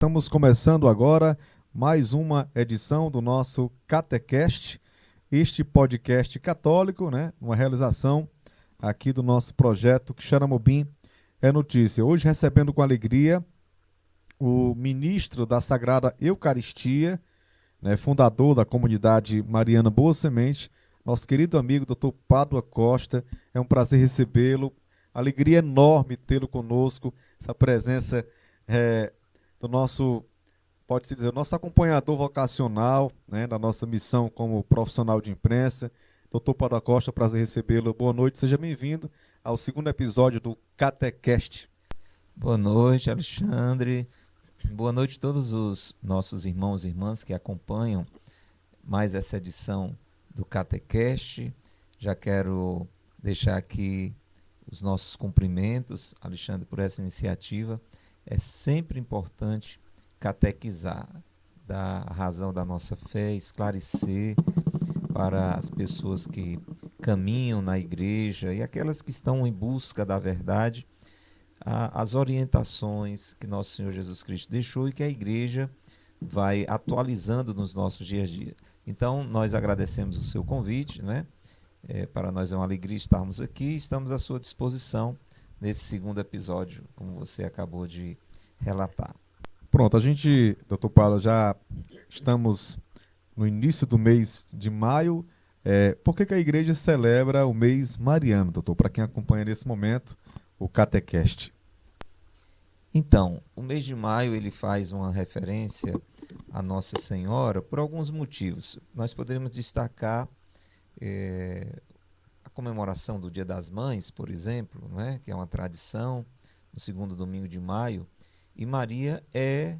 Estamos começando agora mais uma edição do nosso Catecast, este podcast católico, né? Uma realização aqui do nosso projeto que Xaramobim é Notícia. Hoje recebendo com alegria o ministro da Sagrada Eucaristia, né, fundador da comunidade Mariana Boa Semente, nosso querido amigo Dr. Pádua Costa. É um prazer recebê-lo, alegria enorme tê-lo conosco, essa presença é, do nosso, pode-se dizer, nosso acompanhador vocacional, né, da nossa missão como profissional de imprensa. Dr. Pádua Costa, prazer recebê-lo. Boa noite, seja bem-vindo ao segundo episódio do Catecast. Boa noite, Alexandre. Boa noite a todos os nossos irmãos e irmãs que acompanham mais essa edição do Catecast. Já quero deixar aqui os nossos cumprimentos, Alexandre, por essa iniciativa. É sempre importante catequizar, dar a razão da nossa fé, esclarecer para as pessoas que caminham na igreja e aquelas que estão em busca da verdade, as orientações que nosso Senhor Jesus Cristo deixou e que a igreja vai atualizando nos nossos dias a dia. Então, nós agradecemos o seu convite, né? Para nós é uma alegria estarmos aqui, estamos à sua disposição nesse segundo episódio, como você acabou de relatar. Pronto, a gente, doutor Paulo, já estamos no início do mês de maio. Por que a igreja celebra o mês mariano, doutor? Para quem acompanha nesse momento o Catecast. Então, o mês de maio ele faz uma referência à Nossa Senhora por alguns motivos. Nós poderíamos destacar a comemoração do Dia das Mães, por exemplo, né, que é uma tradição no segundo domingo de maio, e Maria é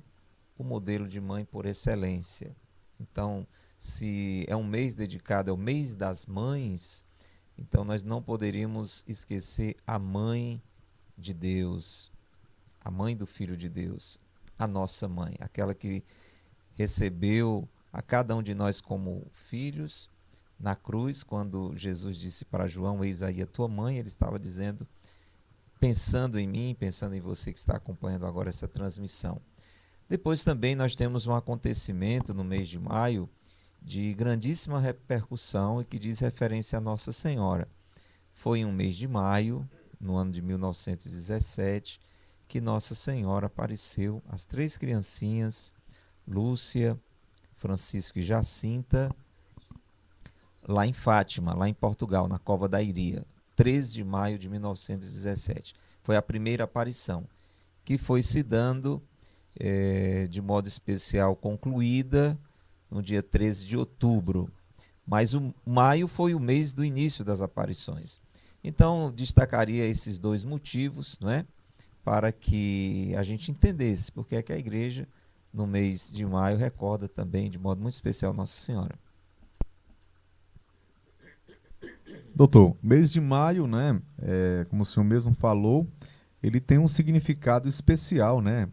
o modelo de mãe por excelência. Então, se é um mês dedicado ao mês das mães, então nós não poderíamos esquecer a mãe de Deus, a mãe do Filho de Deus, a nossa mãe, aquela que recebeu a cada um de nós como filhos na cruz. Quando Jesus disse para João, eis aí a tua mãe, ele estava dizendo, pensando em mim, pensando em você que está acompanhando agora essa transmissão. Depois também nós temos um acontecimento no mês de maio de grandíssima repercussão e que diz referência a Nossa Senhora. Foi um mês de maio, no ano de 1917, que Nossa Senhora apareceu às 3 criancinhas, Lúcia, Francisco e Jacinta, lá em Fátima, lá em Portugal, na Cova da Iria, 13 de maio de 1917. Foi a primeira aparição, que foi se dando de modo especial concluída no dia 13 de outubro. Mas o maio foi o mês do início das aparições. Então, destacaria esses dois motivos, não é? Para que a gente entendesse porque é que a igreja, no mês de maio, recorda também, de modo muito especial, Nossa Senhora. Doutor, mês de maio, né, como o senhor mesmo falou, ele tem um significado especial, né?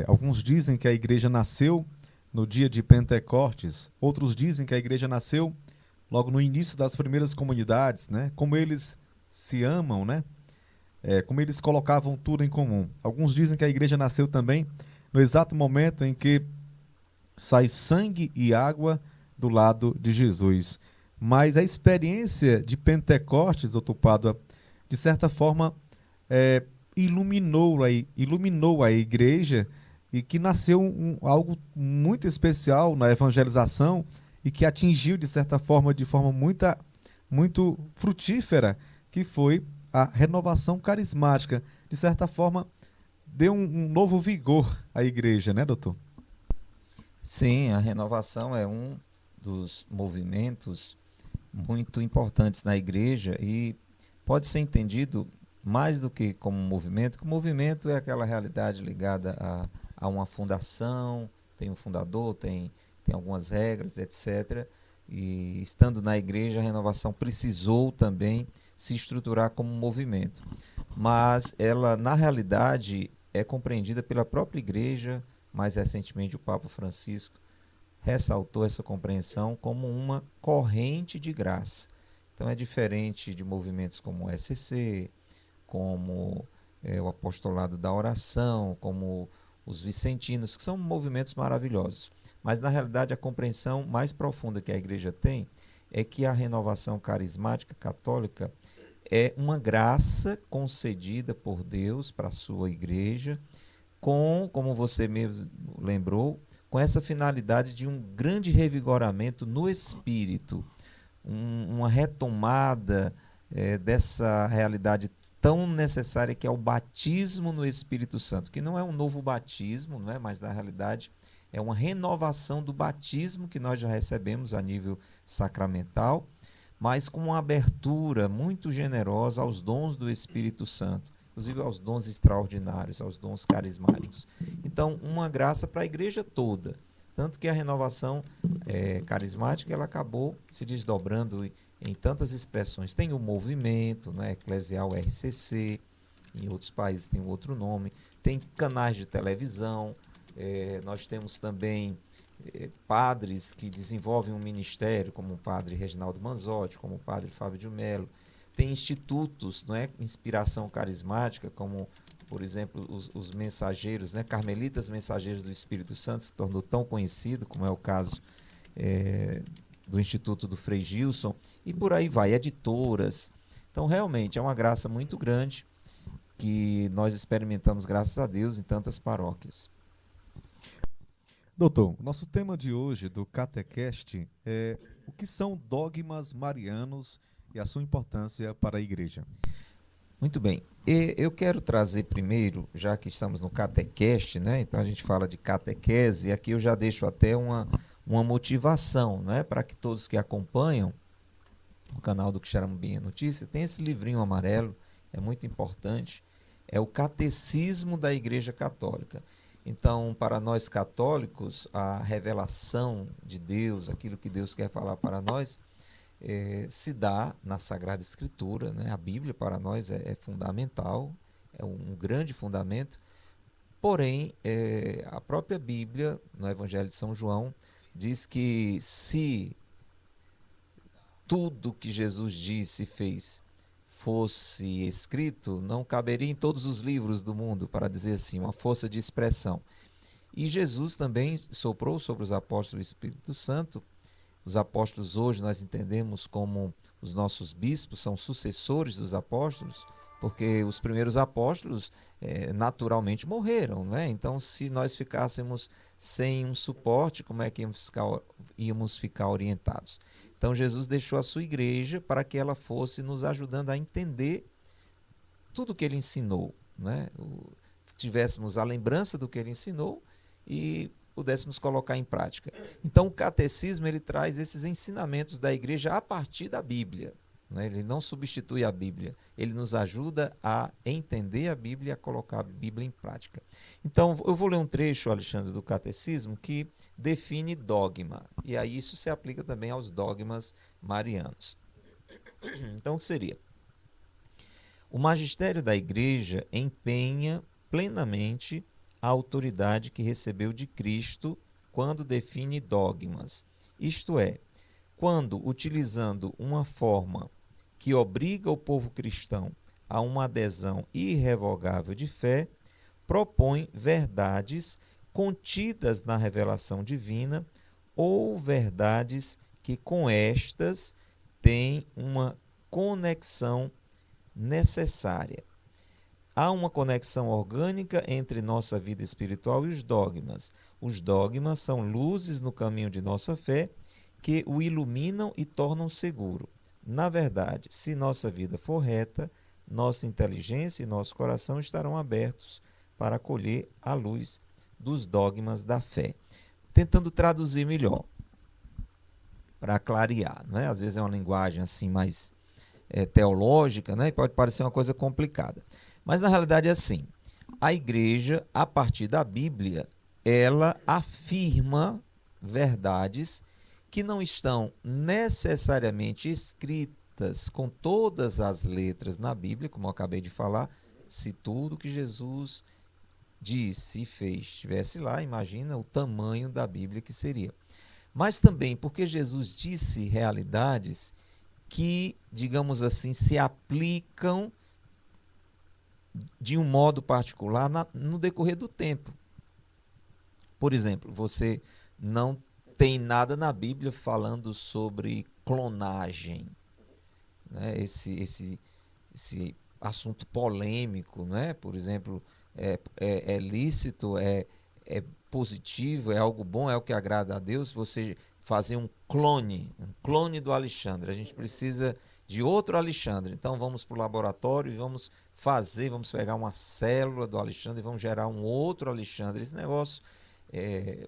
Alguns dizem que a igreja nasceu no dia de Pentecostes, outros dizem que a igreja nasceu logo no início das primeiras comunidades, né? Como eles se amam, né? Como eles colocavam tudo em comum. Alguns dizem que a igreja nasceu também no exato momento em que sai sangue e água do lado de Jesus. Mas a experiência de Pentecostes, doutor Pádua, de certa forma, iluminou a igreja, e que nasceu algo muito especial na evangelização e que atingiu, de certa forma, de forma muito frutífera, que foi a renovação carismática. De certa forma, deu um novo vigor à igreja, né, doutor? Sim, a renovação é um dos movimentos muito importantes na igreja e pode ser entendido mais do que como um movimento, que o movimento é aquela realidade ligada a uma fundação, tem um fundador, tem algumas regras, etc. E estando na igreja, a renovação precisou também se estruturar como um movimento. Mas ela, na realidade, é compreendida pela própria igreja. Mais recentemente, o Papa Francisco ressaltou essa compreensão como uma corrente de graça. Então é diferente de movimentos como o SCC, como o apostolado da oração, como os vicentinos, que são movimentos maravilhosos. Mas, na realidade, a compreensão mais profunda que a igreja tem é que a renovação carismática católica é uma graça concedida por Deus para a sua igreja, como você mesmo lembrou, com essa finalidade de um grande revigoramento no espírito, uma retomada dessa realidade tão necessária que é o batismo no Espírito Santo, que não é um novo batismo, não é? Mas na realidade é uma renovação do batismo que nós já recebemos a nível sacramental, mas com uma abertura muito generosa aos dons do Espírito Santo, inclusive aos dons extraordinários, aos dons carismáticos. Então, uma graça para a igreja toda. Tanto que a renovação carismática ela acabou se desdobrando em tantas expressões. Tem o movimento, né, eclesial RCC, em outros países tem outro nome, tem canais de televisão, nós temos também padres que desenvolvem um ministério, como o padre Reginaldo Manzotti, como o padre Fábio de Mello. Tem institutos, não é, inspiração carismática, como, por exemplo, os mensageiros, né, carmelitas mensageiros do Espírito Santo, se tornou tão conhecido, como é o caso do Instituto do Frei Gilson, e por aí vai, editoras. Então, realmente, é uma graça muito grande que nós experimentamos, graças a Deus, em tantas paróquias. Doutor, nosso tema de hoje do Catecast é o que são dogmas marianos e a sua importância para a igreja. Muito bem. Eu quero trazer primeiro, já que estamos no Catecast, né? Então a gente fala de catequese, e aqui eu já deixo até uma motivação, né? Para que todos que acompanham o canal do Quixeramobim Notícias, tem esse livrinho amarelo, é muito importante, é o Catecismo da Igreja Católica. Então, para nós católicos, a revelação de Deus, aquilo que Deus quer falar para nós, se dá na Sagrada Escritura, né? A Bíblia para nós é fundamental, é um grande fundamento, porém, a própria Bíblia, no Evangelho de São João, diz que se tudo que Jesus disse e fez fosse escrito, não caberia em todos os livros do mundo, para dizer assim, uma força de expressão. E Jesus também soprou sobre os apóstolos o Espírito Santo. Os apóstolos hoje nós entendemos como os nossos bispos são sucessores dos apóstolos, porque os primeiros apóstolos naturalmente morreram, né? Então, se nós ficássemos sem um suporte, como é que íamos ficar orientados? Então, Jesus deixou a sua igreja para que ela fosse nos ajudando a entender tudo o que ele ensinou, né? Tivéssemos a lembrança do que ele ensinou e pudéssemos colocar em prática. Então, o catecismo ele traz esses ensinamentos da igreja a partir da Bíblia, né? Ele não substitui a Bíblia, ele nos ajuda a entender a Bíblia e a colocar a Bíblia em prática. Então, eu vou ler um trecho, Alexandre, do catecismo que define dogma, e aí isso se aplica também aos dogmas marianos. Então, o que seria? O magistério da igreja empenha plenamente a autoridade que recebeu de Cristo quando define dogmas, isto é, quando, utilizando uma forma que obriga o povo cristão a uma adesão irrevogável de fé, propõe verdades contidas na revelação divina ou verdades que com estas têm uma conexão necessária. Há uma conexão orgânica entre nossa vida espiritual e os dogmas. Os dogmas são luzes no caminho de nossa fé que o iluminam e tornam seguro. Na verdade, se nossa vida for reta, nossa inteligência e nosso coração estarão abertos para acolher a luz dos dogmas da fé. Tentando traduzir melhor, para clarear, né? Às vezes é uma linguagem assim mais teológica, né? E pode parecer uma coisa complicada. Mas na realidade é assim, a igreja, a partir da Bíblia, ela afirma verdades que não estão necessariamente escritas com todas as letras na Bíblia, como eu acabei de falar. Se tudo que Jesus disse e fez estivesse lá, imagina o tamanho da Bíblia que seria. Mas também porque Jesus disse realidades que, digamos assim, se aplicam de um modo particular no decorrer do tempo. Por exemplo, você não tem nada na Bíblia falando sobre clonagem, né? Esse assunto polêmico, né? Por exemplo, é lícito, é positivo, é algo bom, é o que agrada a Deus, você fazer um clone do Alexandre. A gente precisa de outro Alexandre. Então vamos para o laboratório e vamos pegar uma célula do Alexandre e vamos gerar um outro Alexandre. Esse negócio é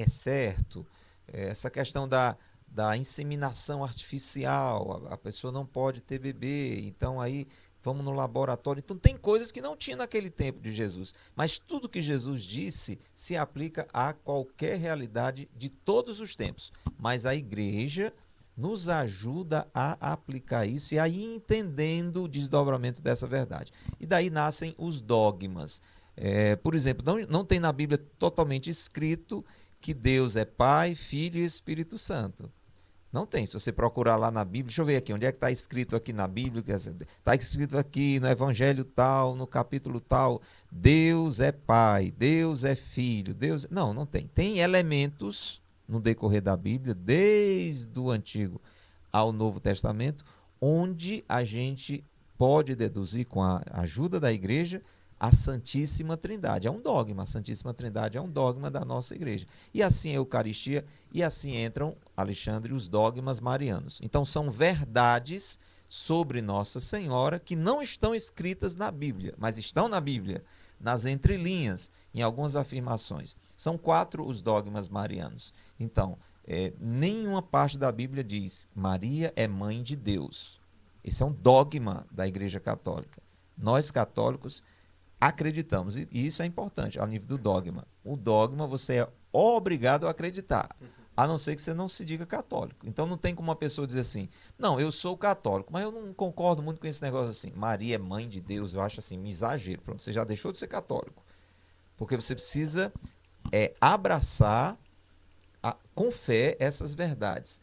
certo. Essa questão da inseminação artificial, a pessoa não pode ter bebê, então aí vamos no laboratório. Então tem coisas que não tinha naquele tempo de Jesus, mas tudo que Jesus disse se aplica a qualquer realidade de todos os tempos. Mas a igreja nos ajuda a aplicar isso e a ir entendendo o desdobramento dessa verdade. E daí nascem os dogmas. Por exemplo, não tem na Bíblia totalmente escrito que Deus é Pai, Filho e Espírito Santo. Não tem. Se você procurar lá na Bíblia, deixa eu ver aqui, onde é que está escrito aqui na Bíblia? Está escrito aqui no Evangelho tal, no capítulo tal, Deus é Pai, Deus é Filho, Deus... Não tem. Tem elementos no decorrer da Bíblia, desde o Antigo ao Novo Testamento, onde a gente pode deduzir, com a ajuda da igreja, a Santíssima Trindade. É um dogma, a Santíssima Trindade é um dogma da nossa igreja. E assim a Eucaristia, e assim entram, Alexandre, os dogmas marianos. Então são verdades sobre Nossa Senhora que não estão escritas na Bíblia, mas estão na Bíblia, nas entrelinhas, em algumas afirmações. São 4 os dogmas marianos. Então, nenhuma parte da Bíblia diz Maria é mãe de Deus. Esse é um dogma da Igreja Católica. Nós, católicos, acreditamos, e isso é importante ao nível do dogma. O dogma você é obrigado a acreditar, a não ser que você não se diga católico. Então não tem como uma pessoa dizer assim, não, eu sou católico, mas eu não concordo muito com esse negócio assim, Maria é mãe de Deus, eu acho assim, um exagero. Pronto, você já deixou de ser católico. Porque você precisa abraçar com fé essas verdades.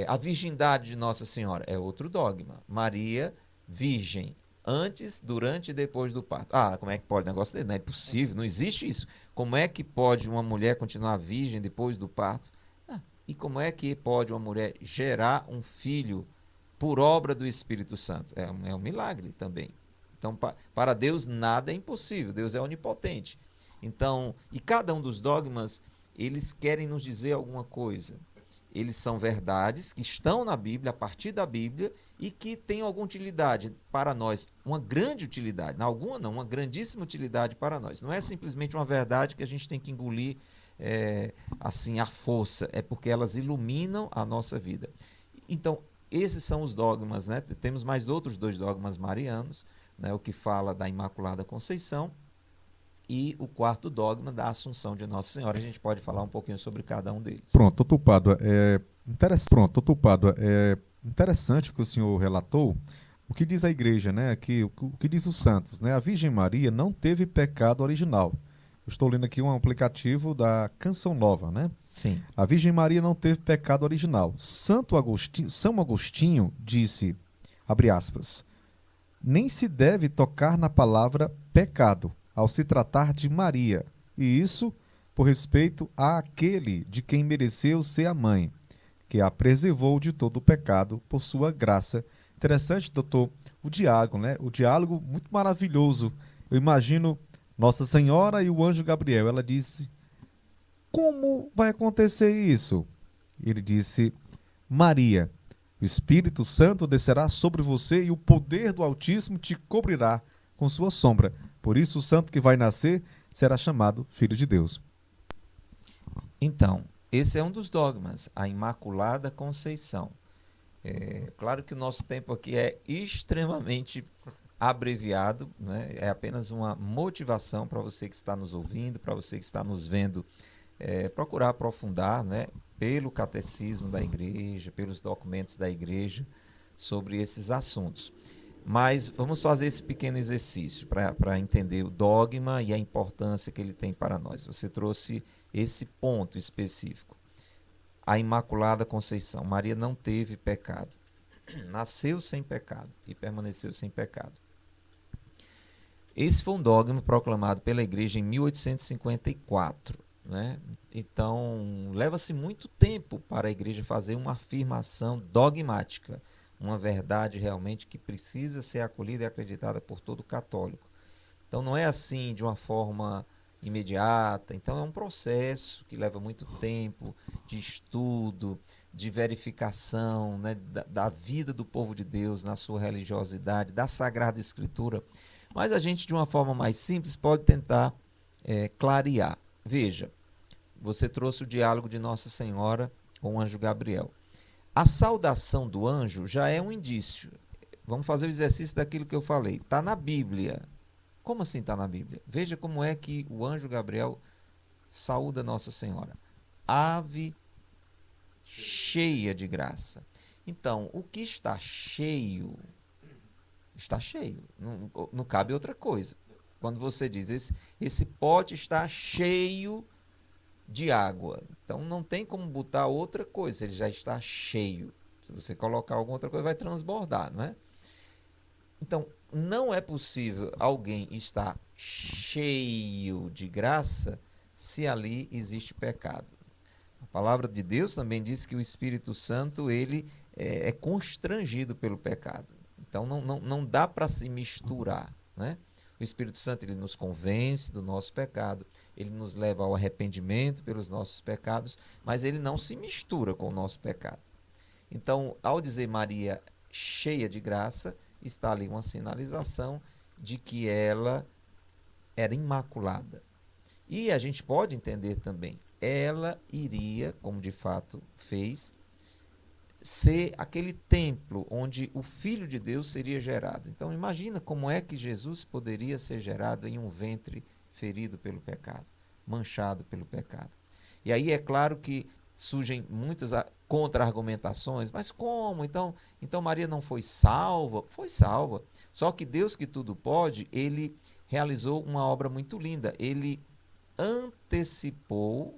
A virgindade de Nossa Senhora é outro dogma. Maria, virgem, antes, durante e depois do parto. Como é que pode? Negócio dele? Não é possível, não existe isso. Como é que pode uma mulher continuar virgem depois do parto? E como é que pode uma mulher gerar um filho por obra do Espírito Santo? É um milagre também. Então, para Deus nada é impossível, Deus é onipotente. Então, e cada um dos dogmas, eles querem nos dizer alguma coisa. Eles são verdades que estão na Bíblia, a partir da Bíblia, e que têm alguma utilidade para nós. Uma grande utilidade. Alguma não, uma grandíssima utilidade para nós. Não é simplesmente uma verdade que a gente tem que engolir assim, à força. É porque elas iluminam a nossa vida. Então, esses são os dogmas, né? Temos mais outros 2 dogmas marianos, né? O que fala da Imaculada Conceição e o 4º dogma da Assunção de Nossa Senhora. A gente pode falar um pouquinho sobre cada um deles. Pronto, doutor Pádua, é interessante o que o senhor relatou. O que diz a igreja, né? O que diz os santos, né? A Virgem Maria não teve pecado original. Eu estou lendo aqui um aplicativo da Canção Nova, né? Sim. A Virgem Maria não teve pecado original. São Agostinho disse, abre aspas, nem se deve tocar na palavra pecado ao se tratar de Maria, e isso por respeito àquele de quem mereceu ser a mãe, que a preservou de todo o pecado por sua graça. Interessante, doutor, o diálogo, né? O diálogo muito maravilhoso. Eu imagino Nossa Senhora e o anjo Gabriel. Ela disse, como vai acontecer isso? Ele disse, Maria, o Espírito Santo descerá sobre você e o poder do Altíssimo te cobrirá com sua sombra. Por isso o santo que vai nascer será chamado Filho de Deus. Então, esse é um dos dogmas, a Imaculada Conceição. Claro que o nosso tempo aqui é extremamente abreviado, né? É apenas uma motivação para você que está nos ouvindo, para você que está nos vendo, procurar aprofundar, né, pelo catecismo da igreja, pelos documentos da igreja, sobre esses assuntos. Mas vamos fazer esse pequeno exercício para entender o dogma e a importância que ele tem para nós. Você trouxe esse ponto específico. A Imaculada Conceição. Maria não teve pecado. Nasceu sem pecado e permaneceu sem pecado. Esse foi um dogma proclamado pela igreja em 1854. né? Então, leva-se muito tempo para a igreja fazer uma afirmação dogmática, uma verdade realmente que precisa ser acolhida e acreditada por todo católico. Então, não é assim de uma forma imediata. Então, é um processo que leva muito tempo de estudo, de verificação, né, da vida do povo de Deus na sua religiosidade, da Sagrada Escritura. Mas a gente, de uma forma mais simples, pode tentar clarear. Veja, você trouxe o diálogo de Nossa Senhora com o anjo Gabriel. A saudação do anjo já é um indício. Vamos fazer o exercício daquilo que eu falei. Está na Bíblia. Como assim está na Bíblia? Veja como é que o anjo Gabriel saúda Nossa Senhora. Ave cheia de graça. Então, o que está cheio, está cheio. Não cabe outra coisa. Quando você diz, esse pote está cheio de água. Então, não tem como botar outra coisa, ele já está cheio. Se você colocar alguma outra coisa, vai transbordar, não é? Então, não é possível alguém estar cheio de graça se ali existe pecado. A palavra de Deus também diz que o Espírito Santo ele é constrangido pelo pecado. Então, não dá para se misturar, né? O Espírito Santo ele nos convence do nosso pecado, ele nos leva ao arrependimento pelos nossos pecados, mas ele não se mistura com o nosso pecado. Então, ao dizer Maria cheia de graça, está ali uma sinalização de que ela era imaculada. E a gente pode entender também, ela iria, como de fato fez, ser aquele templo onde o Filho de Deus seria gerado. Então imagina como é que Jesus poderia ser gerado em um ventre ferido pelo pecado, manchado pelo pecado. E aí é claro que surgem muitas contra-argumentações, mas como? Então Maria não foi salva? Foi salva. Só que Deus que tudo pode, ele realizou uma obra muito linda. Ele antecipou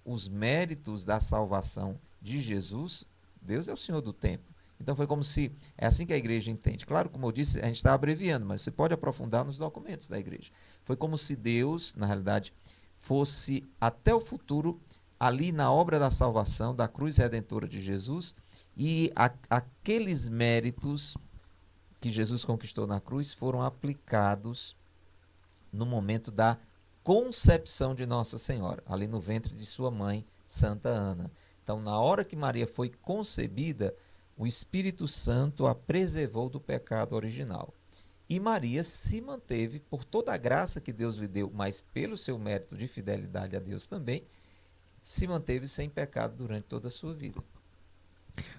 os méritos da salvação de Jesus. Deus é o Senhor do tempo. Então foi como se, é assim que a igreja entende. Claro, como eu disse, a gente está abreviando, mas você pode aprofundar nos documentos da igreja. Foi como se Deus, na realidade, fosse até o futuro, ali na obra da salvação, da cruz redentora de Jesus, e aqueles méritos que Jesus conquistou na cruz foram aplicados no momento da concepção de Nossa Senhora, ali no ventre de sua mãe, Santa Ana. Então, na hora que Maria foi concebida, o Espírito Santo a preservou do pecado original. E Maria se manteve, por toda a graça que Deus lhe deu, mas pelo seu mérito de fidelidade a Deus também, se manteve sem pecado durante toda a sua vida.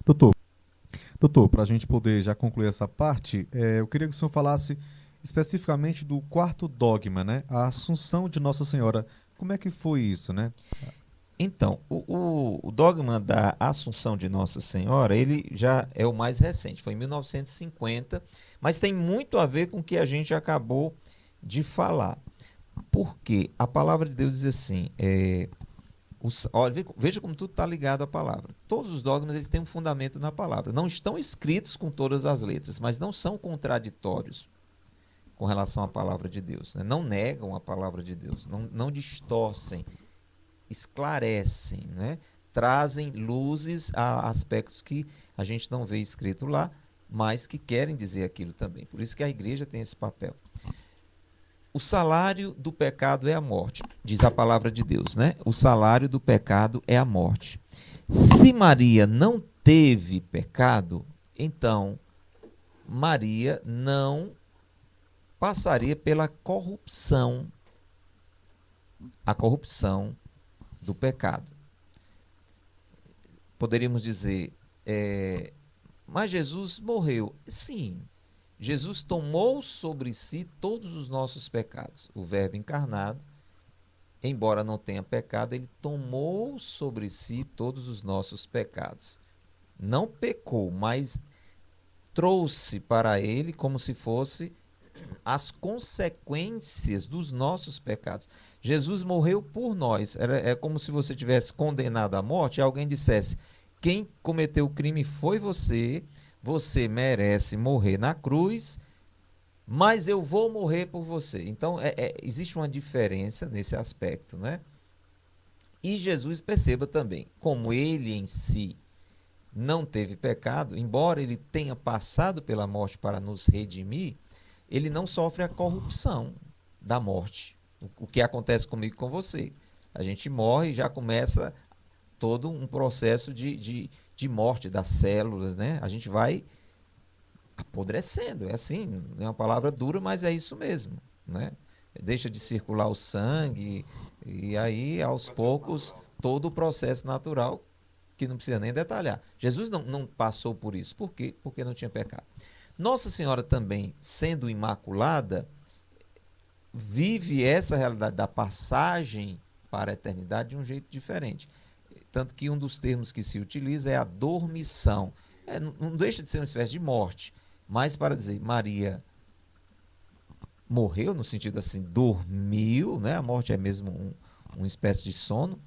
Doutor, para a gente poder já concluir essa parte, eu queria que o senhor falasse especificamente do quarto dogma, né? A Assunção de Nossa Senhora. Como é que foi isso, né? Então, o dogma da Assunção de Nossa Senhora, ele já é o mais recente, foi em 1950, mas tem muito a ver com o que a gente acabou de falar. Porque a palavra de Deus diz assim, olha, veja como tudo está ligado à palavra. Todos os dogmas eles têm um fundamento na palavra. Não estão escritos com todas as letras, mas não são contraditórios com relação à palavra de Deus. Né? Não negam a palavra de Deus, não distorcem, esclarecem, né? Trazem luzes a aspectos que a gente não vê escrito lá, mas que querem dizer aquilo também. Por isso que a igreja tem esse papel. O salário do pecado é a morte, diz a palavra de Deus, né? O salário do pecado é a morte. Se Maria não teve pecado, então Maria não passaria pela corrupção, a corrupção do pecado. Poderíamos dizer, mas Jesus morreu. Sim, Jesus tomou sobre si todos os nossos pecados. O Verbo encarnado, embora não tenha pecado, ele tomou sobre si todos os nossos pecados. Não pecou, mas trouxe para ele como se fosse as consequências dos nossos pecados. Jesus morreu por nós. É como se você tivesse condenado à morte e alguém dissesse, quem cometeu o crime foi você, você merece morrer na cruz, mas eu vou morrer por você. Então, existe uma diferença nesse aspecto, né? E Jesus, perceba também, como ele em si não teve pecado, embora ele tenha passado pela morte para nos redimir, ele não sofre a corrupção da morte. O que acontece comigo e com você. A gente morre e já começa todo um processo de morte das células, né? A gente vai apodrecendo, é assim, é uma palavra dura, mas é isso mesmo, né? Deixa de circular o sangue e aí, aos poucos, todo o processo natural que não precisa nem detalhar. Jesus não passou por isso. Por quê? Porque não tinha pecado. Nossa Senhora também, sendo imaculada, vive essa realidade da passagem para a eternidade de um jeito diferente. Tanto que um dos termos que se utiliza é a dormição. Não deixa de ser uma espécie de morte, mas para dizer, Maria morreu, no sentido assim, dormiu, né? A morte é mesmo uma espécie de sono.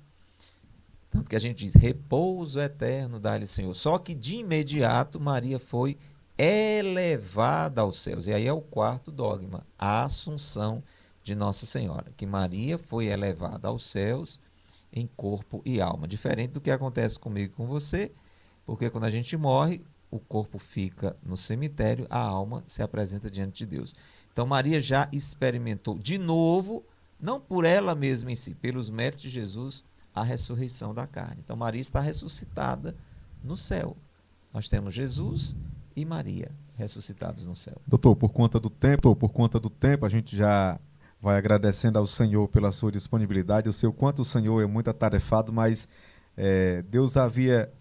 Tanto que a gente diz, repouso eterno dá-lhe Senhor. Só que de imediato Maria foi elevada aos céus. E aí é o quarto dogma, a assunção de Nossa Senhora. Que Maria foi elevada aos céus em corpo e alma. Diferente do que acontece comigo e com você, porque quando a gente morre, o corpo fica no cemitério, a alma se apresenta diante de Deus. Então Maria já experimentou de novo, não por ela mesma em si, pelos méritos de Jesus, a ressurreição da carne. Então Maria está ressuscitada no céu. Nós temos Jesus e Maria ressuscitados no céu. Doutor, por conta do tempo, a gente já vai agradecendo ao Senhor pela sua disponibilidade. Eu sei o quanto o Senhor é muito atarefado, mas Deus havia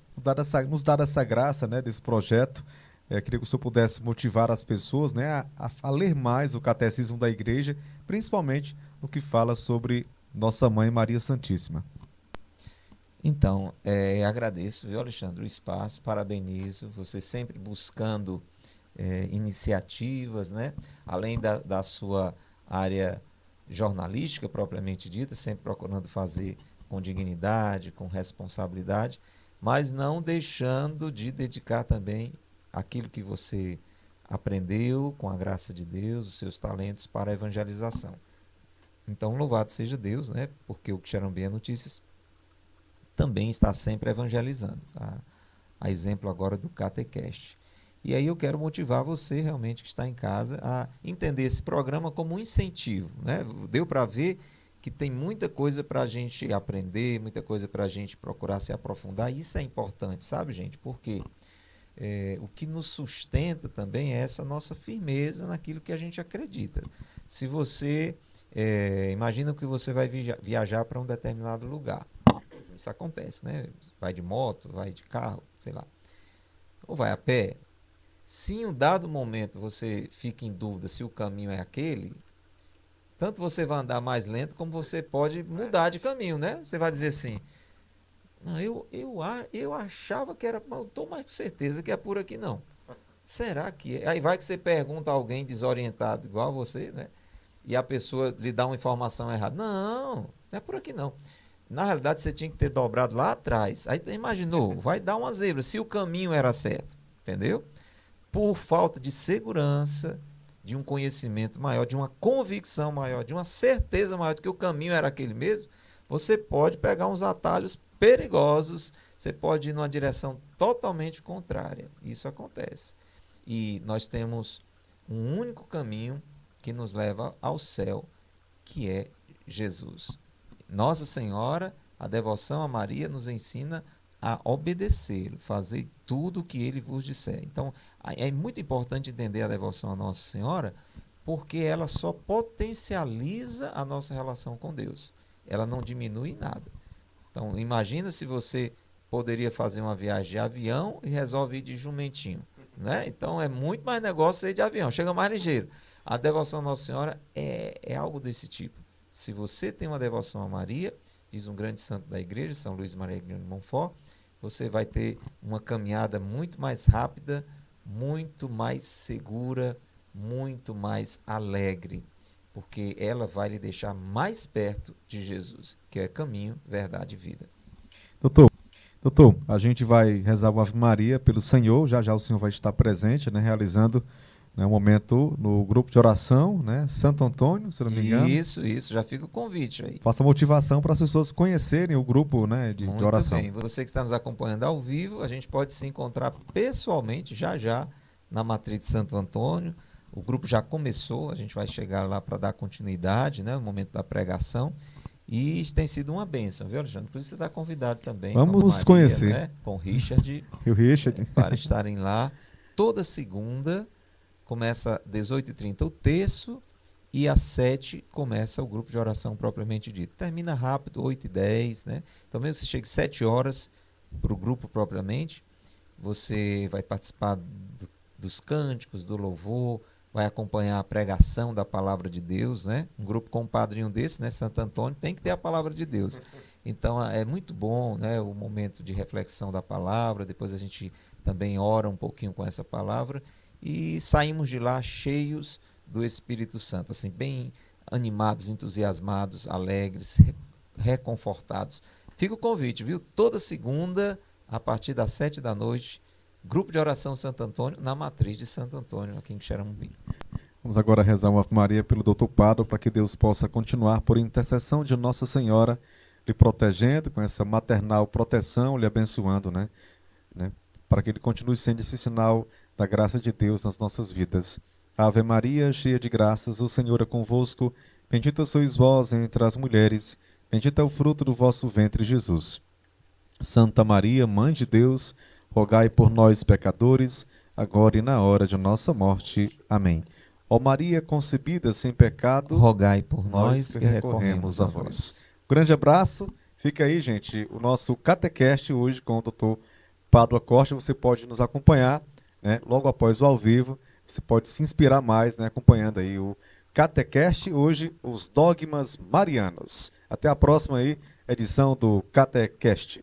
nos dado essa graça, né, desse projeto. Queria que o senhor pudesse motivar as pessoas, né, a ler mais o catecismo da igreja, principalmente no que fala sobre Nossa Mãe Maria Santíssima. Então, agradeço, viu, Alexandre, o espaço, parabenizo, você sempre buscando iniciativas, né? Além da sua área jornalística propriamente dita, sempre procurando fazer com dignidade, com responsabilidade, mas não deixando de dedicar também aquilo que você aprendeu com a graça de Deus, os seus talentos para a evangelização. Então, louvado seja Deus, né? Porque o Quixeramobim é Notícias também está sempre evangelizando, a exemplo agora do Catecast. E aí eu quero motivar você realmente que está em casa a entender esse programa como um incentivo, né? Deu para ver que tem muita coisa para a gente aprender, muita coisa para a gente procurar se aprofundar, e isso é importante, sabe, gente? Porque o que nos sustenta também é essa nossa firmeza naquilo que a gente acredita. Se você, imagina que você vai viajar para um determinado lugar. Isso acontece, né? Vai de moto, vai de carro, sei lá. Ou vai a pé. Se em um dado momento você fica em dúvida se o caminho é aquele, tanto você vai andar mais lento, como você pode mudar de caminho, né? Você vai dizer assim, não, eu achava que era, mas eu estou mais com certeza que é por aqui não. Será que é? Aí vai que você pergunta a alguém desorientado igual a você, né? E a pessoa lhe dá uma informação errada. Não é por aqui não. Na realidade, você tinha que ter dobrado lá atrás. Aí imaginou, vai dar uma zebra, se o caminho era certo, entendeu? Por falta de segurança, de um conhecimento maior, de uma convicção maior, de uma certeza maior de que o caminho era aquele mesmo, você pode pegar uns atalhos perigosos, você pode ir numa direção totalmente contrária. Isso acontece. E nós temos um único caminho que nos leva ao céu, que é Jesus. Nossa Senhora, a devoção a Maria nos ensina a obedecê-lo, fazer tudo o que ele vos disser. Então, é muito importante entender a devoção a Nossa Senhora, porque ela só potencializa a nossa relação com Deus. Ela não diminui nada. Então, imagina se você poderia fazer uma viagem de avião e resolve ir de jumentinho, né? Então, é muito mais negócio ir de avião, chega mais ligeiro. A devoção a Nossa Senhora é algo desse tipo. Se você tem uma devoção a Maria, diz um grande santo da igreja, São Luís Maria de Montfort, você vai ter uma caminhada muito mais rápida, muito mais segura, muito mais alegre, porque ela vai lhe deixar mais perto de Jesus, que é caminho, verdade e vida. Doutor, a gente vai rezar o Ave Maria pelo Senhor, já já o Senhor vai estar presente, né, realizando, É um momento no grupo de oração, né? Santo Antônio, se não me engano. Isso, já fica o convite aí. Faça motivação para as pessoas conhecerem o grupo, né, de Muito oração. bem. Você que está nos acompanhando ao vivo, a gente pode se encontrar pessoalmente já na matriz de Santo Antônio. O grupo já começou, a gente vai chegar lá para dar continuidade, né, no momento da pregação. E tem sido uma bênção, viu, Alexandre? Inclusive você está convidado também. Vamos nos conhecer. Né, com o Richard. E o Richard. Para estarem lá. Toda segunda, começa às 18h30 o terço, e às 7h começa o grupo de oração propriamente dito. Termina rápido, 8h10, né? Então, mesmo que você chegue 7 horas para o grupo propriamente, você vai participar dos cânticos, do louvor, vai acompanhar a pregação da palavra de Deus, né? Um grupo com um padrinho desse, né? Santo Antônio, tem que ter a palavra de Deus. Então, é muito bom, né? O momento de reflexão da palavra, depois a gente também ora um pouquinho com essa palavra, e saímos de lá cheios do Espírito Santo, assim, bem animados, entusiasmados, alegres, reconfortados. Fica o convite, viu? Toda segunda, a partir das 7 da noite, grupo de oração Santo Antônio, na matriz de Santo Antônio, aqui em Xeramobim. Vamos agora rezar uma Ave Maria pelo Dr. Pado, para que Deus possa continuar, por intercessão de Nossa Senhora, lhe protegendo, com essa maternal proteção, lhe abençoando, né? Para que ele continue sendo esse sinal da graça de Deus nas nossas vidas. Ave Maria, cheia de graças, o Senhor é convosco. Bendita sois vós entre as mulheres, bendito é o fruto do vosso ventre, Jesus. Santa Maria, Mãe de Deus, rogai por nós, pecadores, agora e na hora de nossa morte. Amém. Ó Maria concebida sem pecado, rogai por nós que recorremos a vós. Grande abraço. Fica aí, gente, o nosso Catecast hoje com o Dr. Pádua Costa. Você pode nos acompanhar, né, logo após o ao vivo. Você pode se inspirar mais, né, acompanhando aí o Catecast, hoje os dogmas marianos. Até a próxima aí, edição do Catecast.